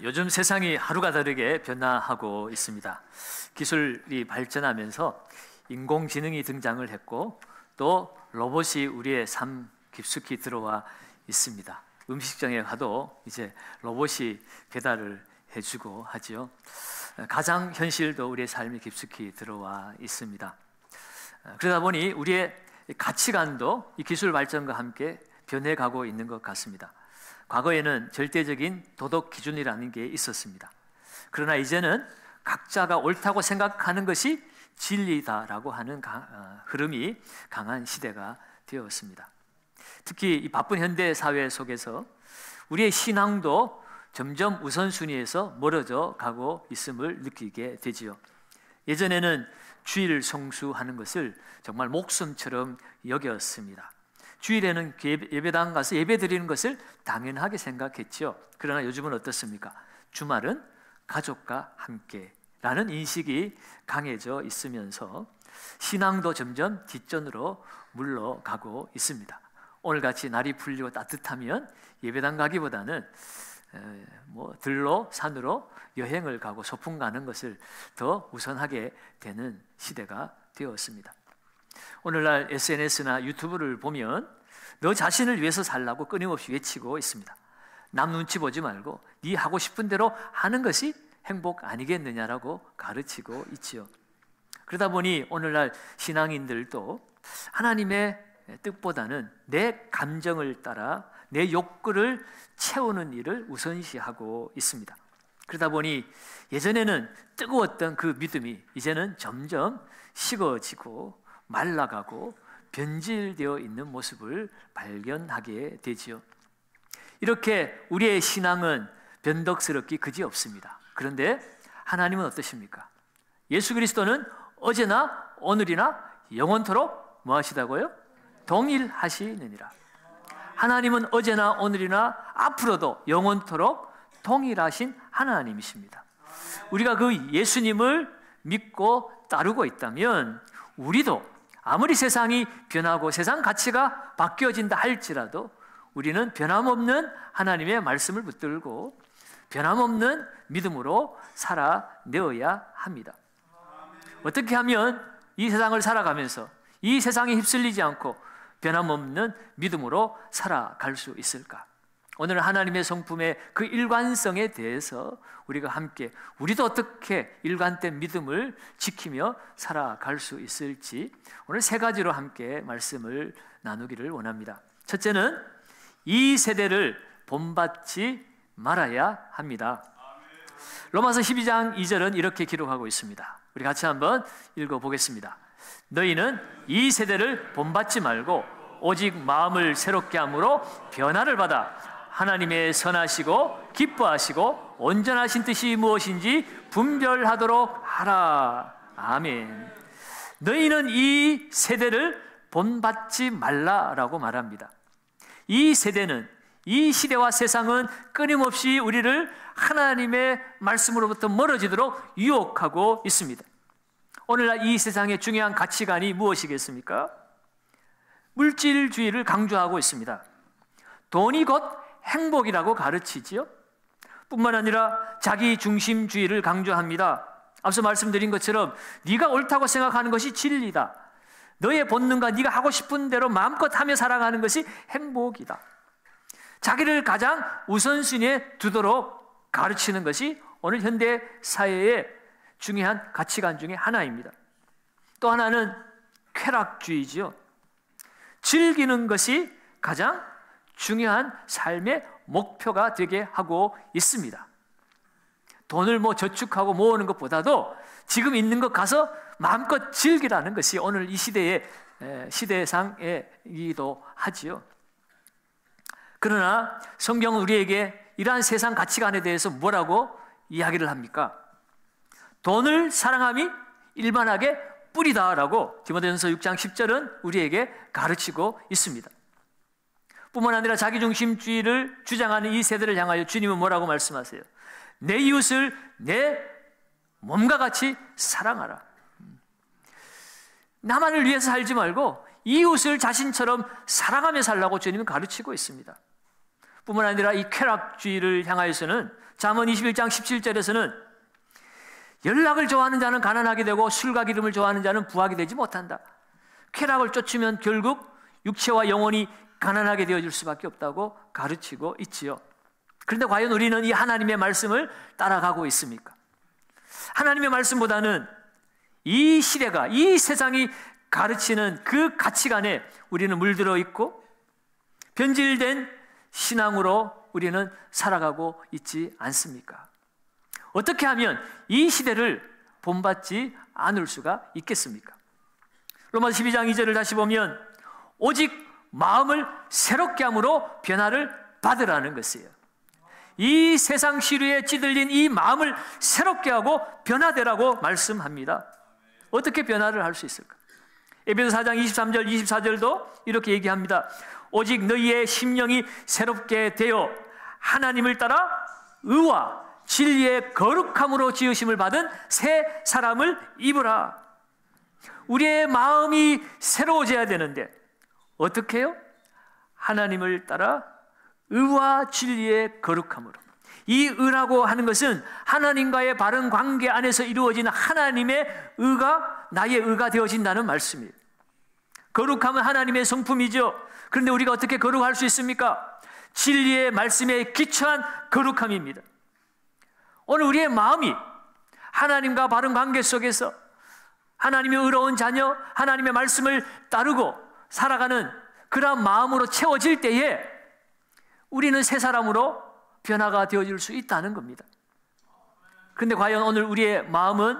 요즘 세상이 하루가 다르게 변화하고 있습니다. 기술이 발전하면서 인공지능이 등장을 했고 또 로봇이 우리의 삶 깊숙이 들어와 있습니다. 음식점에 가도 이제 로봇이 배달을 해주고 하죠. 가상 현실도 우리의 삶이 깊숙이 들어와 있습니다. 그러다 보니 우리의 가치관도 이 기술 발전과 함께 변해가고 있는 것 같습니다. 과거에는 절대적인 도덕 기준이라는 게 있었습니다. 그러나 이제는 각자가 옳다고 생각하는 것이 진리다라고 하는 흐름이 강한 시대가 되었습니다. 특히 이 바쁜 현대 사회 속에서 우리의 신앙도 점점 우선순위에서 멀어져 가고 있음을 느끼게 되지요. 예전에는 주일 성수하는 것을 정말 목숨처럼 여겼습니다. 주일에는 예배당 가서 예배 드리는 것을 당연하게 생각했죠. 그러나 요즘은 어떻습니까? 주말은 가족과 함께라는 인식이 강해져 있으면서 신앙도 점점 뒷전으로 물러가고 있습니다. 오늘같이 날이 풀리고 따뜻하면 예배당 가기보다는 들로 산으로 여행을 가고 소풍 가는 것을 더 우선하게 되는 시대가 되었습니다. 오늘날 SNS나 유튜브를 보면 너 자신을 위해서 살라고 끊임없이 외치고 있습니다. 남 눈치 보지 말고 네 하고 싶은 대로 하는 것이 행복 아니겠느냐라고 가르치고 있지요. 그러다 보니 오늘날 신앙인들도 하나님의 뜻보다는 내 감정을 따라 내 욕구를 채우는 일을 우선시하고 있습니다. 그러다 보니 예전에는 뜨거웠던 그 믿음이 이제는 점점 식어지고 말라가고 변질되어 있는 모습을 발견하게 되지요. 이렇게 우리의 신앙은 변덕스럽기 그지없습니다. 그런데 하나님은 어떠십니까? 예수 그리스도는 어제나 오늘이나 영원토록 뭐 하시다고요? 동일하시느니라. 하나님은 어제나 오늘이나 앞으로도 영원토록 동일하신 하나님이십니다. 우리가 그 예수님을 믿고 따르고 있다면 우리도 아무리 세상이 변하고 세상 가치가 바뀌어진다 할지라도 우리는 변함없는 하나님의 말씀을 붙들고 변함없는 믿음으로 살아내어야 합니다. 어떻게 하면 이 세상을 살아가면서 이 세상에 휩쓸리지 않고 변함없는 믿음으로 살아갈 수 있을까? 오늘 하나님의 성품의 그 일관성에 대해서 우리가 함께 우리도 어떻게 일관된 믿음을 지키며 살아갈 수 있을지 오늘 세 가지로 함께 말씀을 나누기를 원합니다. 첫째는 이 세대를 본받지 말아야 합니다. 로마서 12장 2절은 이렇게 기록하고 있습니다. 우리 같이 한번 읽어보겠습니다. 너희는 이 세대를 본받지 말고 오직 마음을 새롭게 함으로 변화를 받아 하나님의 선하시고 기뻐하시고 온전하신 뜻이 무엇인지 분별하도록 하라. 아멘. 너희는 이 세대를 본받지 말라라고 말합니다. 이 세대는 이 시대와 세상은 끊임없이 우리를 하나님의 말씀으로부터 멀어지도록 유혹하고 있습니다. 오늘날 이 세상의 중요한 가치관이 무엇이겠습니까? 물질주의를 강조하고 있습니다. 돈이 곧 행복이라고 가르치지요. 뿐만 아니라 자기중심주의를 강조합니다. 앞서 말씀드린 것처럼 네가 옳다고 생각하는 것이 진리다. 너의 본능과 네가 하고 싶은 대로 마음껏 하며 살아가는 것이 행복이다. 자기를 가장 우선순위에 두도록 가르치는 것이 오늘 현대 사회의 중요한 가치관 중에 하나입니다. 또 하나는 쾌락주의지요. 즐기는 것이 가장 중요한 삶의 목표가 되게 하고 있습니다. 돈을 저축하고 모으는 것보다도 지금 있는 것 가서 마음껏 즐기라는 것이 오늘 이 시대의 시대상이기도 하지요. 그러나 성경은 우리에게 이러한 세상 가치관에 대해서 뭐라고 이야기를 합니까? 돈을 사랑함이 일반하게 뿌리다라고 디모데전서 6장 10절은 우리에게 가르치고 있습니다. 뿐만 아니라 자기중심주의를 주장하는 이 세대를 향하여 주님은 뭐라고 말씀하세요? 내 이웃을 내 몸과 같이 사랑하라. 나만을 위해서 살지 말고 이웃을 자신처럼 사랑하며 살라고 주님은 가르치고 있습니다. 뿐만 아니라 이 쾌락주의를 향하여서는 잠언 21장 17절에서는 연락을 좋아하는 자는 가난하게 되고 술과 기름을 좋아하는 자는 부하게 되지 못한다. 쾌락을 쫓으면 결국 육체와 영혼이 가난하게 되어질 수밖에 없다고 가르치고 있지요. 그런데 과연 우리는 이 하나님의 말씀을 따라가고 있습니까? 하나님의 말씀보다는 이 시대가, 이 세상이 가르치는 그 가치관에 우리는 물들어 있고 변질된 신앙으로 우리는 살아가고 있지 않습니까? 어떻게 하면 이 시대를 본받지 않을 수가 있겠습니까? 로마서 12장 2절을 다시 보면 오직 마음을 새롭게 함으로 변화를 받으라는 것이에요. 이 세상 시류에 찌들린 이 마음을 새롭게 하고 변화되라고 말씀합니다. 어떻게 변화를 할 수 있을까? 에베소 4장 23절 24절도 이렇게 얘기합니다. 오직 너희의 심령이 새롭게 되어 하나님을 따라 의와 진리의 거룩함으로 지으심을 받은 새 사람을 입으라. 우리의 마음이 새로워져야 되는데 어떻게 해요? 하나님을 따라 의와 진리의 거룩함으로. 이 의라고 하는 것은 하나님과의 바른 관계 안에서 이루어지는 하나님의 의가 나의 의가 되어진다는 말씀이에요. 거룩함은 하나님의 성품이죠. 그런데 우리가 어떻게 거룩할 수 있습니까? 진리의 말씀에 기초한 거룩함입니다. 오늘 우리의 마음이 하나님과 바른 관계 속에서 하나님의 의로운 자녀, 하나님의 말씀을 따르고 살아가는 그러한 마음으로 채워질 때에 우리는 새 사람으로 변화가 되어질 수 있다는 겁니다. 그런데 과연 오늘 우리의 마음은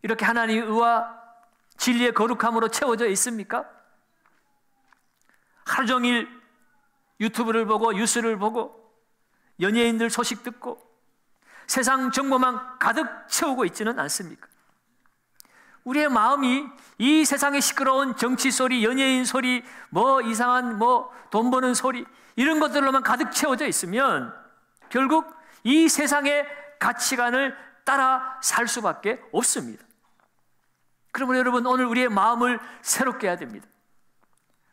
이렇게 하나님의 의와 진리의 거룩함으로 채워져 있습니까? 하루 종일 유튜브를 보고 뉴스를 보고 연예인들 소식 듣고 세상 정보만 가득 채우고 있지는 않습니까? 우리의 마음이 이 세상의 시끄러운 정치 소리, 연예인 소리, 이상한 돈 버는 소리 이런 것들로만 가득 채워져 있으면 결국 이 세상의 가치관을 따라 살 수밖에 없습니다. 그러므로 여러분 오늘 우리의 마음을 새롭게 해야 됩니다.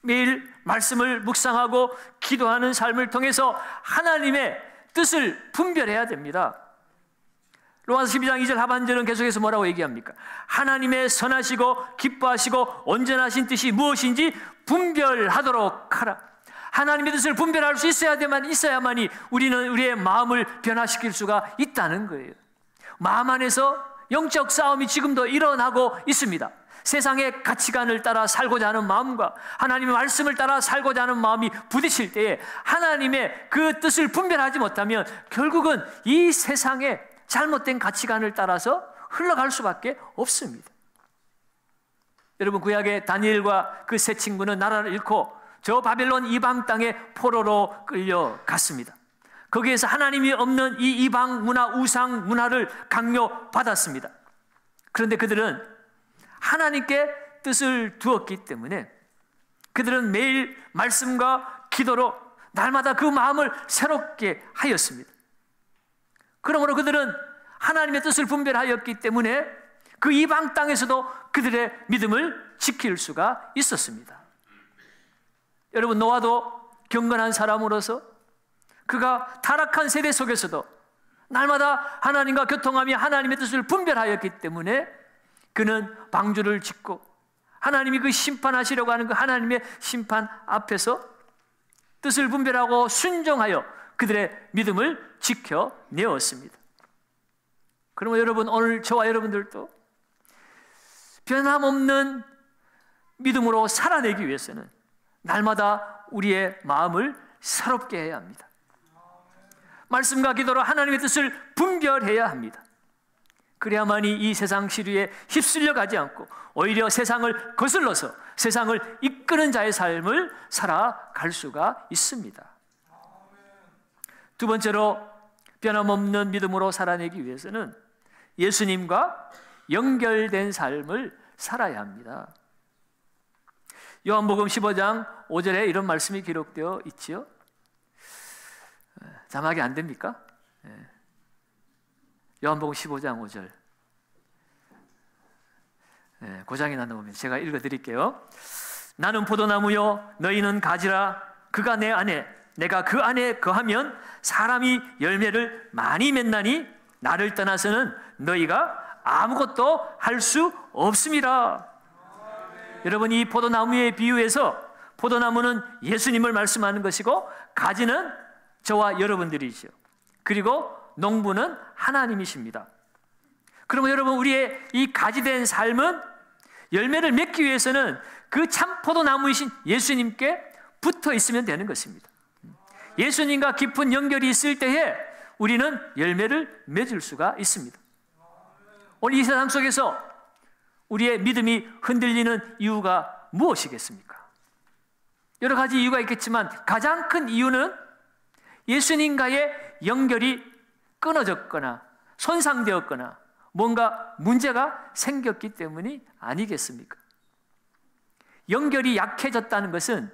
매일 말씀을 묵상하고 기도하는 삶을 통해서 하나님의 뜻을 분별해야 됩니다. 로마서 12장 2절 하반절은 계속해서 뭐라고 얘기합니까? 하나님의 선하시고 기뻐하시고 온전하신 뜻이 무엇인지 분별하도록 하라. 하나님의 뜻을 분별할 수 있어야만이 우리는 우리의 마음을 변화시킬 수가 있다는 거예요. 마음 안에서 영적 싸움이 지금도 일어나고 있습니다. 세상의 가치관을 따라 살고자 하는 마음과 하나님의 말씀을 따라 살고자 하는 마음이 부딪힐 때에 하나님의 그 뜻을 분별하지 못하면 결국은 이 세상의 잘못된 가치관을 따라서 흘러갈 수밖에 없습니다. 여러분 구약의 다니엘과 그 세 친구는 나라를 잃고 저 바벨론 이방 땅의 포로로 끌려갔습니다. 거기에서 하나님이 없는 이 이방 문화, 우상 문화를 강요받았습니다. 그런데 그들은 하나님께 뜻을 두었기 때문에 그들은 매일 말씀과 기도로 날마다 그 마음을 새롭게 하였습니다. 그러므로 그들은 하나님의 뜻을 분별하였기 때문에 그 이방 땅에서도 그들의 믿음을 지킬 수가 있었습니다. 여러분 노아도 경건한 사람으로서 그가 타락한 세대 속에서도 날마다 하나님과 교통하며 하나님의 뜻을 분별하였기 때문에 그는 방주를 짓고 하나님이 그 심판하시려고 하는 그 하나님의 심판 앞에서 뜻을 분별하고 순종하여 그들의 믿음을 지켜내었습니다. 그러면 여러분 오늘 저와 여러분들도 변함없는 믿음으로 살아내기 위해서는 날마다 우리의 마음을 새롭게 해야 합니다. 말씀과 기도로 하나님의 뜻을 분별해야 합니다. 그래야만이 이 세상 시류에 휩쓸려 가지 않고 오히려 세상을 거슬러서 세상을 이끄는 자의 삶을 살아갈 수가 있습니다. 두 번째로 변함없는 믿음으로 살아내기 위해서는 예수님과 연결된 삶을 살아야 합니다. 요한복음 15장 5절에 이런 말씀이 기록되어 있지요. 자막이 안 됩니까? 요한복음 15장 5절. 고장이 났나 보면 제가 읽어드릴게요. 나는 포도나무요 너희는 가지라. 그가 내 안에 내가 그 안에 거하면 사람이 열매를 많이 맺나니 나를 떠나서는 너희가 아무것도 할 수 없습니다. 여러분, 이 포도나무의 비유에서 포도나무는 예수님을 말씀하는 것이고 가지는 저와 여러분들이죠. 그리고 농부는 하나님이십니다. 그러면 여러분, 우리의 이 가지된 삶은 열매를 맺기 위해서는 그 참 포도나무이신 예수님께 붙어 있으면 되는 것입니다. 예수님과 깊은 연결이 있을 때에 우리는 열매를 맺을 수가 있습니다. 오늘 이 세상 속에서 우리의 믿음이 흔들리는 이유가 무엇이겠습니까? 여러 가지 이유가 있겠지만 가장 큰 이유는 예수님과의 연결이 끊어졌거나 손상되었거나 뭔가 문제가 생겼기 때문이 아니겠습니까? 연결이 약해졌다는 것은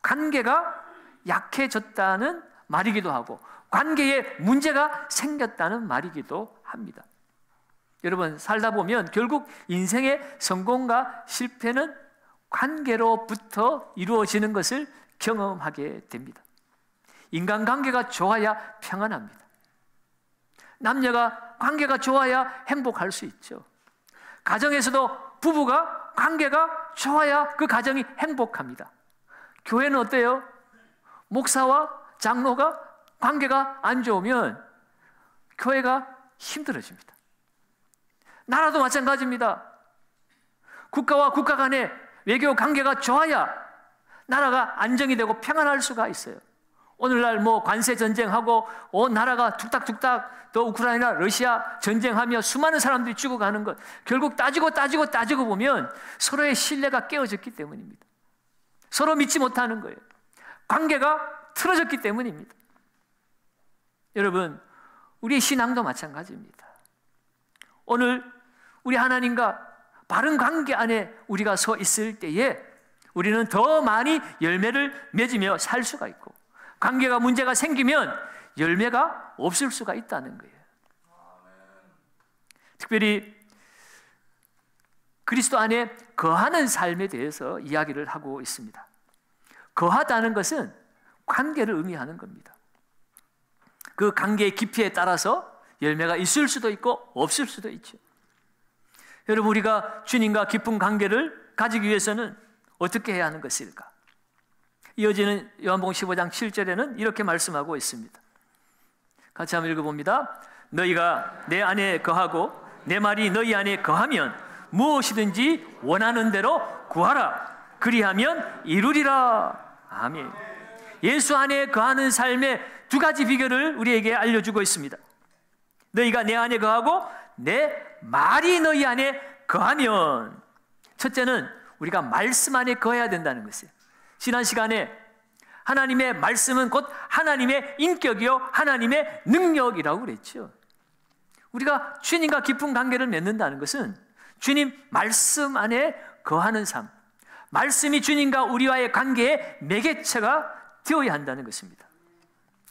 관계가 약해졌다는 말이기도 하고 관계에 문제가 생겼다는 말이기도 합니다. 여러분, 살다 보면 결국 인생의 성공과 실패는 관계로부터 이루어지는 것을 경험하게 됩니다. 인간관계가 좋아야 평안합니다. 남녀가 관계가 좋아야 행복할 수 있죠. 가정에서도 부부가 관계가 좋아야 그 가정이 행복합니다. 교회는 어때요? 목사와 장로가 관계가 안 좋으면 교회가 힘들어집니다. 나라도 마찬가지입니다. 국가와 국가 간의 외교 관계가 좋아야 나라가 안정이 되고 평안할 수가 있어요. 오늘날 뭐 관세 전쟁하고 온 나라가 툭닥툭닥 또 우크라이나, 러시아 전쟁하며 수많은 사람들이 죽어가는 것, 결국 따지고 보면 서로의 신뢰가 깨어졌기 때문입니다. 서로 믿지 못하는 거예요. 관계가 틀어졌기 때문입니다. 여러분, 우리의 신앙도 마찬가지입니다. 오늘 우리 하나님과 바른 관계 안에 우리가 서 있을 때에 우리는 더 많이 열매를 맺으며 살 수가 있고, 관계가 문제가 생기면 열매가 없을 수가 있다는 거예요. 특별히 그리스도 안에 거하는 삶에 대해서 이야기를 하고 있습니다. 거하다는 것은 관계를 의미하는 겁니다. 그 관계의 깊이에 따라서 열매가 있을 수도 있고 없을 수도 있죠. 여러분, 우리가 주님과 깊은 관계를 가지기 위해서는 어떻게 해야 하는 것일까? 이어지는 요한복음 15장 7절에는 이렇게 말씀하고 있습니다. 같이 한번 읽어봅니다. 너희가 내 안에 거하고 내 말이 너희 안에 거하면 무엇이든지 원하는 대로 구하라. 그리하면 이루리라. 아멘. 예수 안에 거하는 삶의 두 가지 비결을 우리에게 알려주고 있습니다. 너희가 내 안에 거하고 내 말이 너희 안에 거하면, 첫째는 우리가 말씀 안에 거해야 된다는 것이에요. 지난 시간에 하나님의 말씀은 곧 하나님의 인격이요 하나님의 능력이라고 그랬죠. 우리가 주님과 깊은 관계를 맺는다는 것은 주님 말씀 안에 거하는 삶, 말씀이 주님과 우리와의 관계의 매개체가 되어야 한다는 것입니다.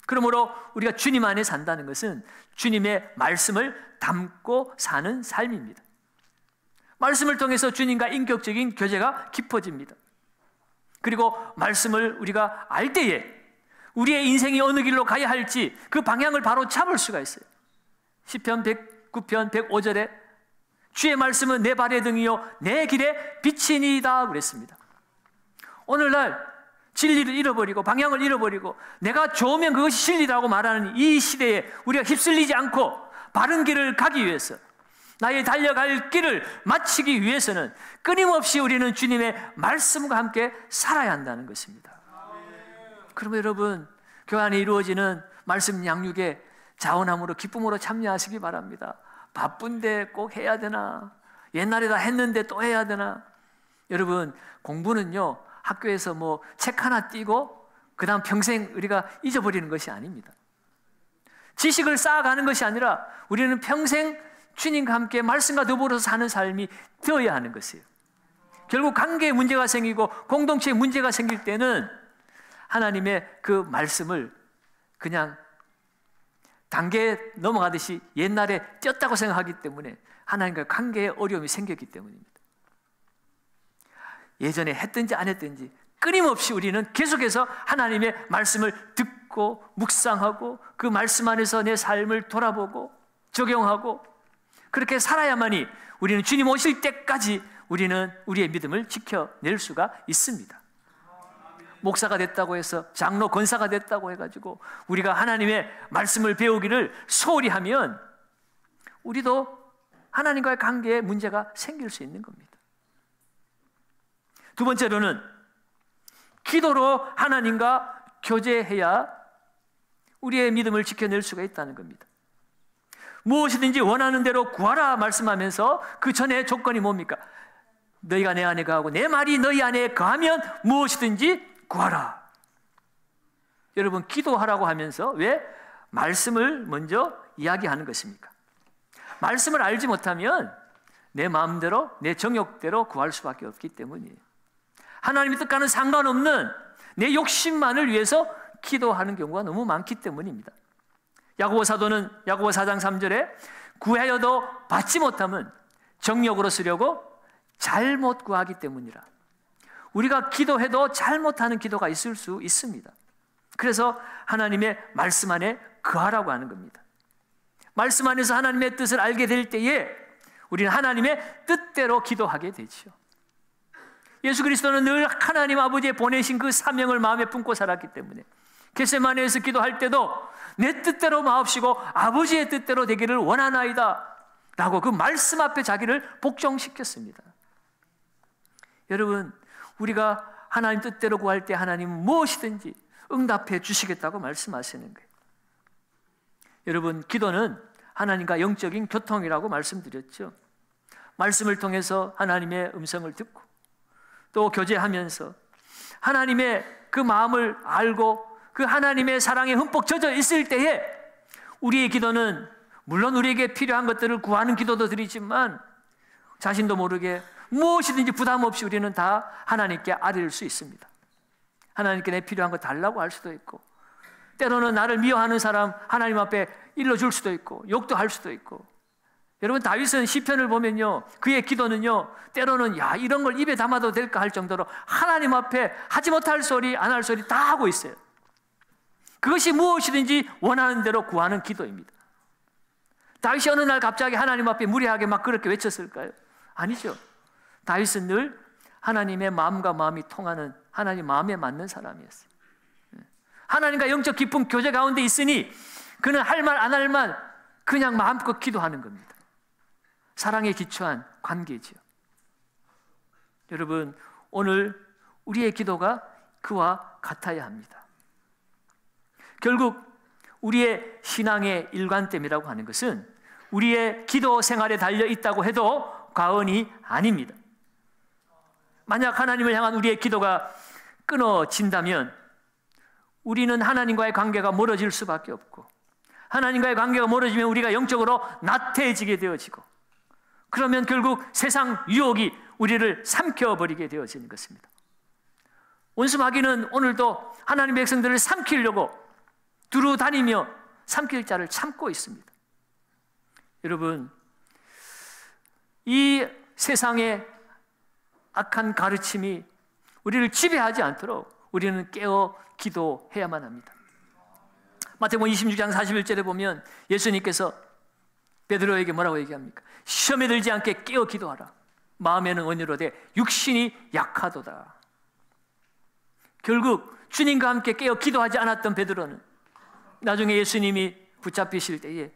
그러므로 우리가 주님 안에 산다는 것은 주님의 말씀을 담고 사는 삶입니다. 말씀을 통해서 주님과 인격적인 교제가 깊어집니다. 그리고 말씀을 우리가 알 때에 우리의 인생이 어느 길로 가야 할지 그 방향을 바로 잡을 수가 있어요. 시편 109편 105절에 주의 말씀은 내 발의 등이요 내 길의 빛이니이다 그랬습니다. 오늘날 진리를 잃어버리고 방향을 잃어버리고 내가 좋으면 그것이 진리라고 말하는 이 시대에 우리가 휩쓸리지 않고 바른 길을 가기 위해서, 나의 달려갈 길을 마치기 위해서는 끊임없이 우리는 주님의 말씀과 함께 살아야 한다는 것입니다. 그러면 여러분, 교회 안에 이루어지는 말씀 양육에 자원함으로 기쁨으로 참여하시기 바랍니다. 바쁜데 꼭 해야 되나? 옛날에 다 했는데 또 해야 되나? 여러분, 공부는요 학교에서 뭐 책 하나 띄고 그 다음 평생 우리가 잊어버리는 것이 아닙니다. 지식을 쌓아가는 것이 아니라 우리는 평생 주님과 함께 말씀과 더불어서 사는 삶이 되어야 하는 것이에요. 결국 관계에 문제가 생기고 공동체에 문제가 생길 때는 하나님의 그 말씀을 그냥 단계에 넘어가듯이 옛날에 띄었다고 생각하기 때문에 하나님과 관계에 어려움이 생겼기 때문입니다. 예전에 했든지 안 했든지 끊임없이 우리는 계속해서 하나님의 말씀을 듣고 묵상하고 그 말씀 안에서 내 삶을 돌아보고 적용하고 그렇게 살아야만이 우리는 주님 오실 때까지 우리는 우리의 믿음을 지켜낼 수가 있습니다. 목사가 됐다고 해서 장로 권사가 됐다고 해가지고 우리가 하나님의 말씀을 배우기를 소홀히 하면 우리도 하나님과의 관계에 문제가 생길 수 있는 겁니다. 두 번째로는 기도로 하나님과 교제해야 우리의 믿음을 지켜낼 수가 있다는 겁니다. 무엇이든지 원하는 대로 구하라 말씀하면서 그 전에 조건이 뭡니까? 너희가 내 안에 거하고 내 말이 너희 안에 거하면 무엇이든지 구하라. 여러분, 기도하라고 하면서 왜 말씀을 먼저 이야기하는 것입니까? 말씀을 알지 못하면 내 마음대로 내 정욕대로 구할 수밖에 없기 때문이에요. 하나님의 뜻과는 상관없는 내 욕심만을 위해서 기도하는 경우가 너무 많기 때문입니다. 야고보 사도는 야고보 4장 3절에 구하여도 받지 못하면 정욕으로 쓰려고 잘못 구하기 때문이라. 우리가 기도해도 잘못하는 기도가 있을 수 있습니다. 그래서 하나님의 말씀 안에 거하라고 하는 겁니다. 말씀 안에서 하나님의 뜻을 알게 될 때에 우리는 하나님의 뜻대로 기도하게 되죠. 예수 그리스도는 늘 하나님 아버지의 보내신 그 사명을 마음에 품고 살았기 때문에 겟세마네에서 기도할 때도 내 뜻대로 마옵시고 아버지의 뜻대로 되기를 원하나이다 라고 그 말씀 앞에 자기를 복종시켰습니다. 여러분, 우리가 하나님 뜻대로 구할 때 하나님은 무엇이든지 응답해 주시겠다고 말씀하시는 거예요. 여러분, 기도는 하나님과 영적인 교통이라고 말씀드렸죠. 말씀을 통해서 하나님의 음성을 듣고 또 교제하면서 하나님의 그 마음을 알고 그 하나님의 사랑에 흠뻑 젖어 있을 때에 우리의 기도는 물론 우리에게 필요한 것들을 구하는 기도도 드리지만 자신도 모르게 무엇이든지 부담 없이 우리는 다 하나님께 아뢰일 수 있습니다. 하나님께 내 필요한 거 달라고 할 수도 있고 때로는 나를 미워하는 사람 하나님 앞에 일러줄 수도 있고 욕도 할 수도 있고. 여러분, 다윗은 시편을 보면요, 그의 기도는요 때로는 야 이런 걸 입에 담아도 될까 할 정도로 하나님 앞에 하지 못할 소리 안 할 소리 다 하고 있어요. 그것이 무엇이든지 원하는 대로 구하는 기도입니다. 다윗이 어느 날 갑자기 하나님 앞에 무례하게 막 그렇게 외쳤을까요? 아니죠. 다윗은 늘 하나님의 마음과 마음이 통하는 하나님 마음에 맞는 사람이었어요. 하나님과 영적 깊은 교제 가운데 있으니 그는 할 말 안 할 말 그냥 마음껏 기도하는 겁니다. 사랑에 기초한 관계지요. 여러분, 오늘 우리의 기도가 그와 같아야 합니다. 결국 우리의 신앙의 일관됨이라고 하는 것은 우리의 기도 생활에 달려 있다고 해도 과언이 아닙니다. 만약 하나님을 향한 우리의 기도가 끊어진다면 우리는 하나님과의 관계가 멀어질 수밖에 없고 하나님과의 관계가 멀어지면 우리가 영적으로 나태해지게 되어지고 그러면 결국 세상 유혹이 우리를 삼켜버리게 되어지는 것입니다. 원수 마귀는 오늘도 하나님의 백성들을 삼키려고 두루 다니며 삼킬 자를 참고 있습니다. 여러분, 이 세상의 악한 가르침이 우리를 지배하지 않도록 우리는 깨어 기도해야만 합니다. 마태복음 26장 41절에 보면 예수님께서 베드로에게 뭐라고 얘기합니까? 시험에 들지 않게 깨어 기도하라. 마음에는 온유로되 육신이 약하도다. 결국 주님과 함께 깨어 기도하지 않았던 베드로는 나중에 예수님이 붙잡히실 때에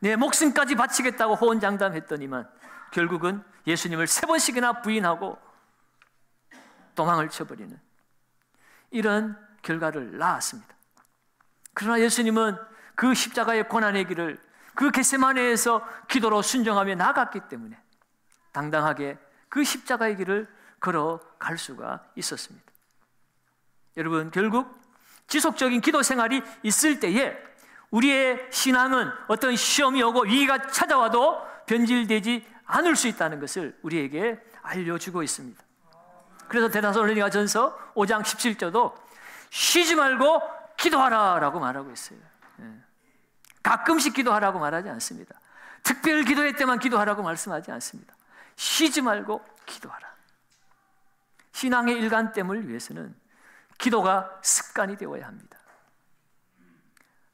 내 목숨까지 바치겠다고 호언장담했더니만 결국은 예수님을 3번씩이나 부인하고 도망을 쳐버리는 이런 결과를 낳았습니다. 그러나 예수님은 그 십자가의 고난의 길을 그 겟세마네에서 기도로 순종하며 나갔기 때문에 당당하게 그 십자가의 길을 걸어갈 수가 있었습니다. 여러분, 결국 지속적인 기도 생활이 있을 때에 우리의 신앙은 어떤 시험이 오고 위기가 찾아와도 변질되지 않을 수 있다는 것을 우리에게 알려주고 있습니다. 그래서 데살로니가전서 5장 17절도 쉬지 말고 기도하라 라고 말하고 있어요. 가끔씩 기도하라고 말하지 않습니다. 특별 기도회 때만 기도하라고 말씀하지 않습니다. 쉬지 말고 기도하라. 신앙의 일관됨을 위해서는 기도가 습관이 되어야 합니다.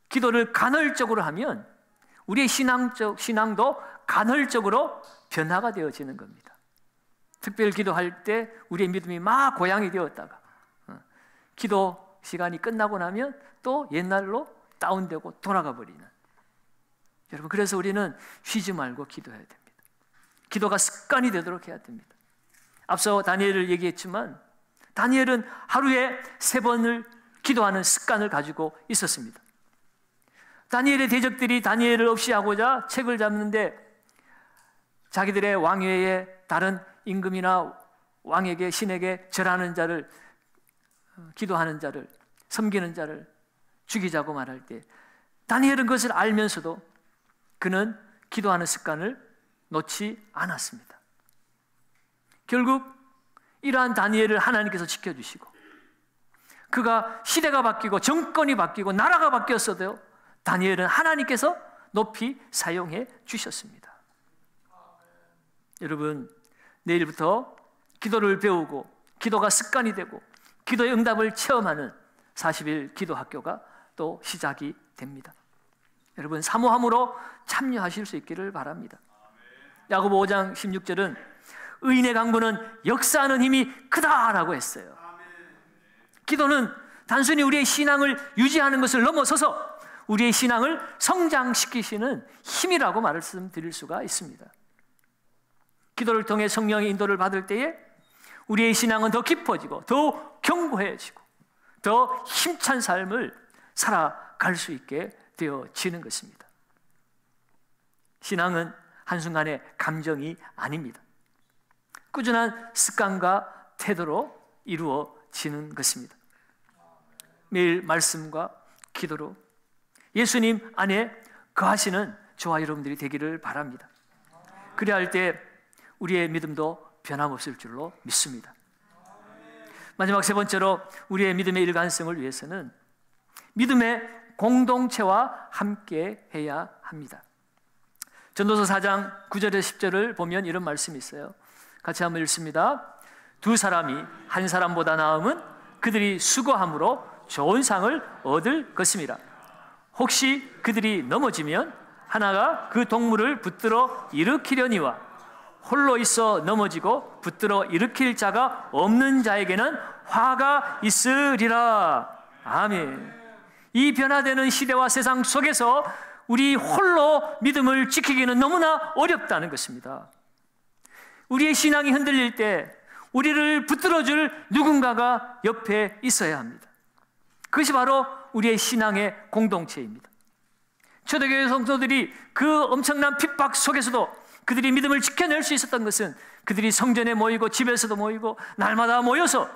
기도를 간헐적으로 하면 우리의 신앙도 간헐적으로 변화가 되어지는 겁니다. 특별 기도할 때 우리의 믿음이 막 고양이 되었다가 기도 시간이 끝나고 나면 또 옛날로 다운되고 돌아가 버리는, 여러분, 그래서 우리는 쉬지 말고 기도해야 됩니다. 기도가 습관이 되도록 해야 됩니다. 앞서 다니엘을 얘기했지만 다니엘은 하루에 3번을 기도하는 습관을 가지고 있었습니다. 다니엘의 대적들이 다니엘을 없이하고자 책을 잡는데 자기들의 왕위에 다른 임금이나 왕에게, 신에게 절하는 자를, 기도하는 자를, 섬기는 자를 죽이자고 말할 때 다니엘은 그것을 알면서도 그는 기도하는 습관을 놓지 않았습니다. 결국 이러한 다니엘을 하나님께서 지켜주시고 그가 시대가 바뀌고 정권이 바뀌고 나라가 바뀌었어도요, 다니엘은 하나님께서 높이 사용해 주셨습니다. 여러분, 내일부터 기도를 배우고 기도가 습관이 되고 기도의 응답을 체험하는 40일 기도 학교가 또 시작이 됩니다. 여러분, 사모함으로 참여하실 수 있기를 바랍니다. 야고보 5장 16절은 의인의 강구는 역사하는 힘이 크다라고 했어요. 기도는 단순히 우리의 신앙을 유지하는 것을 넘어서서 우리의 신앙을 성장시키시는 힘이라고 말씀드릴 수가 있습니다. 기도를 통해 성령의 인도를 받을 때에 우리의 신앙은 더 깊어지고 더 견고해지고 더 힘찬 삶을 살아갈 수 있게 되어지는 것입니다. 신앙은 한순간의 감정이 아닙니다. 꾸준한 습관과 태도로 이루어지는 것입니다. 매일 말씀과 기도로 예수님 안에 거하시는 저와 여러분들이 되기를 바랍니다. 그래야 할 때 우리의 믿음도 변함없을 줄로 믿습니다. 마지막 3번째로 우리의 믿음의 일관성을 위해서는 믿음의 공동체와 함께 해야 합니다. 전도서 4장 9절에서 10절을 보면 이런 말씀이 있어요. 같이 한번 읽습니다. 2 사람이 한 사람보다 나음은 그들이 수고함으로 좋은 상을 얻을 것입니다. 혹시 그들이 넘어지면 하나가 그 동물을 붙들어 일으키려니와 홀로 있어 넘어지고 붙들어 일으킬 자가 없는 자에게는 화가 있으리라. 아멘. 이 변화되는 시대와 세상 속에서 우리 홀로 믿음을 지키기는 너무나 어렵다는 것입니다. 우리의 신앙이 흔들릴 때 우리를 붙들어줄 누군가가 옆에 있어야 합니다. 그것이 바로 우리의 신앙의 공동체입니다. 초대교회 성도들이 그 엄청난 핍박 속에서도 그들이 믿음을 지켜낼 수 있었던 것은 그들이 성전에 모이고 집에서도 모이고 날마다 모여서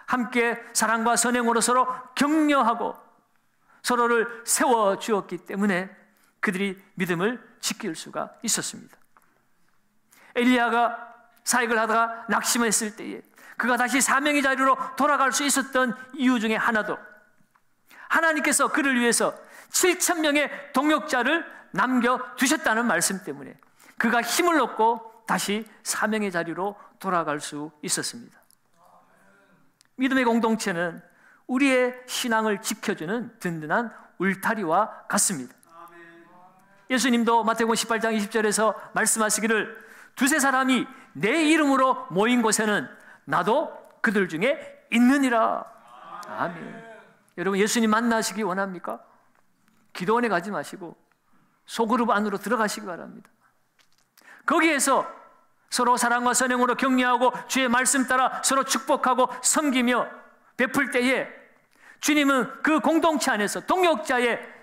함께 사랑과 선행으로 서로 격려하고 서로를 세워주었기 때문에 그들이 믿음을 지킬 수가 있었습니다. 엘리야가 사역을 하다가 낙심했을 때에 그가 다시 사명의 자리로 돌아갈 수 있었던 이유 중에 하나도 하나님께서 그를 위해서 7,000명의 동역자를 남겨두셨다는 말씀 때문에 그가 힘을 얻고 다시 사명의 자리로 돌아갈 수 있었습니다. 믿음의 공동체는 우리의 신앙을 지켜주는 든든한 울타리와 같습니다. 예수님도 마태복음 18장 20절에서 말씀하시기를 2-3 사람이 내 이름으로 모인 곳에는 나도 그들 중에 있느니라. 아멘. 여러분, 예수님 만나시기 원합니까? 기도원에 가지 마시고 소그룹 안으로 들어가시기 바랍니다. 거기에서 서로 사랑과 선행으로 격려하고 주의 말씀 따라 서로 축복하고 섬기며 베풀 때에 주님은 그 공동체 안에서 동역자의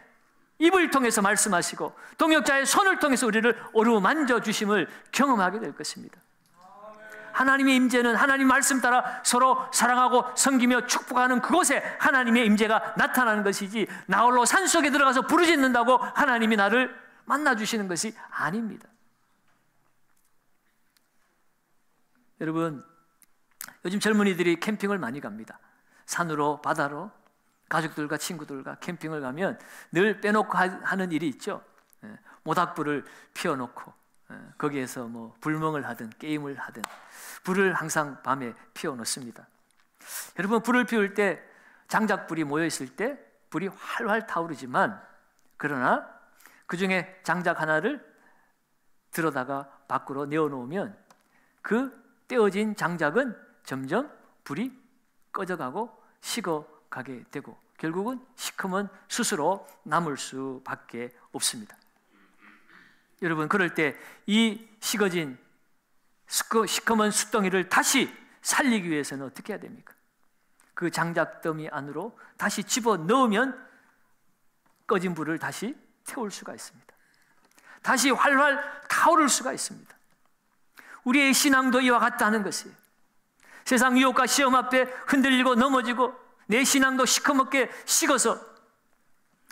입을 통해서 말씀하시고 동역자의 손을 통해서 우리를 어루만져 주심을 경험하게 될 것입니다. 하나님의 임재는 하나님 말씀 따라 서로 사랑하고 섬기며 축복하는 그곳에 하나님의 임재가 나타나는 것이지 나 홀로 산속에 들어가서 부르짖는다고 하나님이 나를 만나주시는 것이 아닙니다. 여러분, 요즘 젊은이들이 캠핑을 많이 갑니다. 산으로 바다로 가족들과 친구들과 캠핑을 가면 늘 빼놓고 하는 일이 있죠. 모닥불을 피워놓고 거기에서 뭐 불멍을 하든 게임을 하든 불을 항상 밤에 피워놓습니다. 여러분, 불을 피울 때 장작불이 모여있을 때 불이 활활 타오르지만, 그러나 그 중에 장작 하나를 들어다가 밖으로 내어놓으면 그 떼어진 장작은 점점 불이 꺼져가고 식어가게 되고 결국은 시커먼 숯으로 남을 수밖에 없습니다. 여러분, 그럴 때 이 식어진 시커먼 숯덩이를 다시 살리기 위해서는 어떻게 해야 됩니까? 그 장작더미 안으로 다시 집어넣으면 꺼진 불을 다시 태울 수가 있습니다. 다시 활활 타오를 수가 있습니다. 우리의 신앙도 이와 같다는 것이에요. 세상 유혹과 시험 앞에 흔들리고 넘어지고 내 신앙도 시커멓게 식어서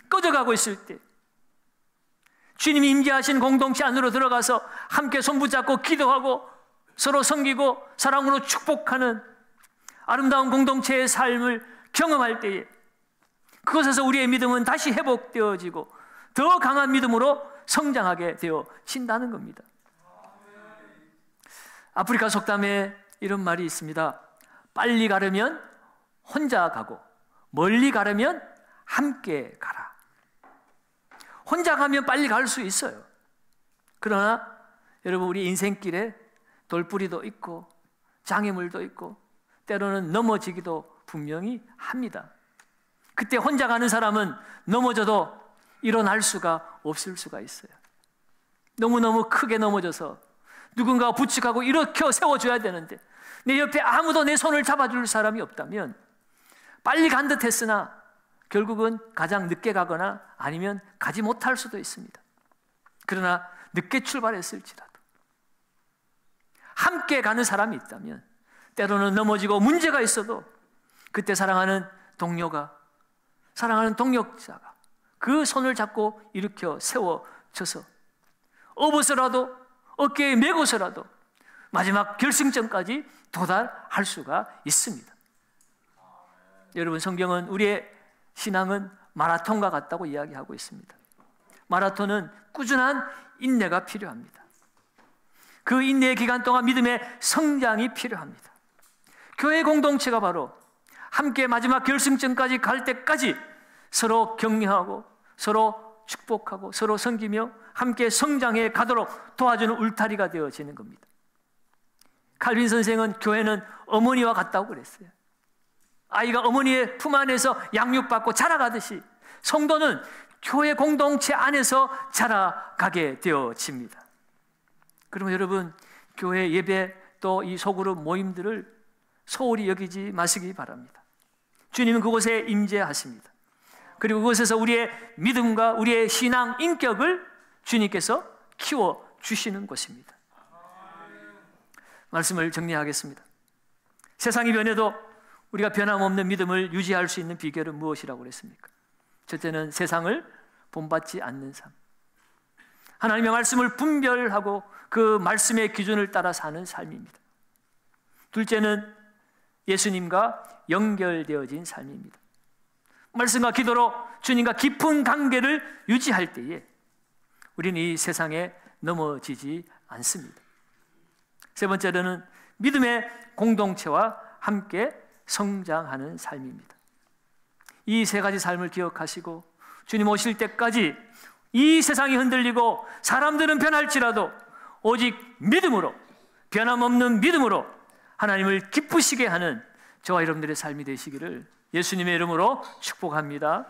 꺼져가고 있을 때 주님이 임재하신 공동체 안으로 들어가서 함께 손붙잡고 기도하고 서로 섬기고 사랑으로 축복하는 아름다운 공동체의 삶을 경험할 때에 그것에서 우리의 믿음은 다시 회복되어지고 더 강한 믿음으로 성장하게 되어진다는 겁니다. 아프리카 속담에 이런 말이 있습니다. 빨리 가려면 혼자 가고 멀리 가려면 함께 가라. 혼자 가면 빨리 갈 수 있어요. 그러나 여러분, 우리 인생길에 돌부리도 있고 장애물도 있고 때로는 넘어지기도 분명히 합니다. 그때 혼자 가는 사람은 넘어져도 일어날 수가 없을 수가 있어요. 너무너무 크게 넘어져서 누군가가 부축하고 일으켜 세워줘야 되는데 내 옆에 아무도 내 손을 잡아줄 사람이 없다면 빨리 간 듯 했으나 결국은 가장 늦게 가거나 아니면 가지 못할 수도 있습니다. 그러나 늦게 출발했을지라도 함께 가는 사람이 있다면 때로는 넘어지고 문제가 있어도 그때 사랑하는 동료가, 사랑하는 동역자가 그 손을 잡고 일으켜 세워줘서 업어서라도 어깨에 메고서라도 마지막 결승점까지 도달할 수가 있습니다. 여러분, 성경은 우리의 신앙은 마라톤과 같다고 이야기하고 있습니다. 마라톤은 꾸준한 인내가 필요합니다. 그 인내의 기간 동안 믿음의 성장이 필요합니다. 교회 공동체가 바로 함께 마지막 결승점까지 갈 때까지 서로 격려하고 서로 축복하고 서로 섬기며 함께 성장해 가도록 도와주는 울타리가 되어지는 겁니다. 칼빈 선생은 교회는 어머니와 같다고 그랬어요. 아이가 어머니의 품 안에서 양육받고 자라가듯이 성도는 교회 공동체 안에서 자라가게 되어집니다. 그러면 여러분, 교회 예배 또 이 소그룹 모임들을 소홀히 여기지 마시기 바랍니다. 주님은 그곳에 임재하십니다. 그리고 그곳에서 우리의 믿음과 우리의 신앙 인격을 주님께서 키워주시는 곳입니다. 말씀을 정리하겠습니다. 세상이 변해도 우리가 변함없는 믿음을 유지할 수 있는 비결은 무엇이라고 그랬습니까? 첫째는 세상을 본받지 않는 삶, 하나님의 말씀을 분별하고 그 말씀의 기준을 따라 사는 삶입니다. 둘째는 예수님과 연결되어진 삶입니다. 말씀과 기도로 주님과 깊은 관계를 유지할 때에 우리는 이 세상에 넘어지지 않습니다. 세 번째로는 믿음의 공동체와 함께 성장하는 삶입니다. 이 세 가지 삶을 기억하시고 주님 오실 때까지 이 세상이 흔들리고 사람들은 변할지라도 오직 믿음으로, 변함없는 믿음으로 하나님을 기쁘시게 하는 저와 여러분들의 삶이 되시기를 예수님의 이름으로 축복합니다.